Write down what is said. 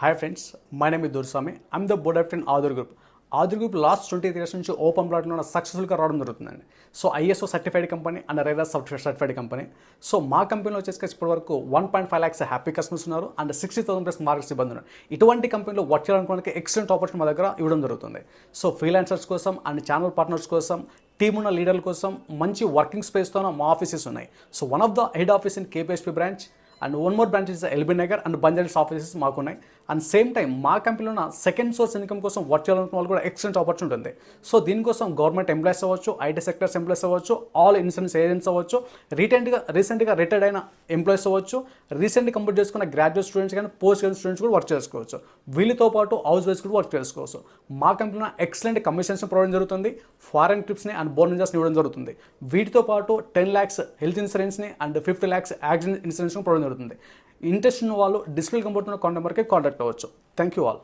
Hi friends, my name is Durswami. I'm the board director in Adur Group. Adur Group last 20 years నుంచి open ప్లాట్లో సక్సెస్ఫుల్గా రావడం జరుగుతుందండి. So ISO certified company and RERA certified company. So మా కంపెనీలో వచ్చేసి ఇప్పటి వరకు 1.5 lakhs హ్యాపీ కస్టమర్స్ ఉన్నారు అండ్ 60,000 ప్లస్ మార్కెట్స్ ఇబ్బంది ఉన్నారు. ఇటువంటి కంపెనీలో వర్క్ చేయాలనుకోవడానికి ఎక్సలెంట్ ఆపర్చునిటీ మా దగ్గర ఇవ్వడం జరుగుతుంది. సో ఫ్రీలాన్సర్స్ కోసం అండ్ ఛానల్ పార్ట్నర్స్ కోసం టీమ్ ఉన్న లీడర్ల కోసం మంచి వర్కింగ్ స్పేస్తో మా ఆఫీసెస్ ఉన్నాయి. So one of the head office in KPHB branch and one more branch is LB Nagar and బంజారీస్ ఆఫీసెస్ మాకు ఉన్నాయి. అండ్ సేమ్ టైం మా కంపెనీలో ఉన్న సెకండ్ సోర్స్ ఇన్కమ్ కోసం వర్క్ చేయాలనుకున్న వాళ్ళు కూడా ఎక్సలెంట్ ఆపర్చునిటీ ఉంది. సో దీనికోసం గవర్నమెంట్ ఎంప్లాయీస్ అవ్వచ్చు, ఐటీ సెక్టర్స్ ఎంప్లాయీస్ అవ్వచ్చు, ఆల్ ఇన్సూరెన్స్ ఏజెంట్స్ అవ్వచ్చు, రీసెంట్గా రిటైర్డ్ అయిన ఎంప్లాయీస్ అవ్వచ్చు, రీసెంట్గా కంప్లీట్ చేసుకున్న గ్రాడ్యుయేట్ స్టూడెంట్స్ కానీ పోస్ట్ గ్రాడ్యుయేట్ స్టూడెంట్స్ కూడా వర్క్ చేసుకోవచ్చు. వీళ్ళతో పాటు హౌస్ వైఫ్స్ కూడా వర్క్ చేసుకోవచ్చు. మా కంపెనీలో ఎక్సలెంట్ కమిషన్స్ ప్రొవైడ్ జరుగుతుంది, ఫారెన్ ట్రిప్స్ని అండ్ బోనసెస్ని ఇవ్వడం జరుగుతుంది. వీటితో పాటు 10 lakhs హెల్త్ ఇన్సూరెన్స్ని అండ్ 50 lakhs యాక్సిడెంట్ ఇన్సూరెన్స్ని ప్రొవైడ్ జరుగుతుంది. ఇంట్రెస్ట్ ఉన్న వాళ్ళు డిస్ప్లే కనబడుతున్న కాంటాక్ట్ నెంబర్కి కాంటాక్ట్ అవ్వచ్చు. Thank you all.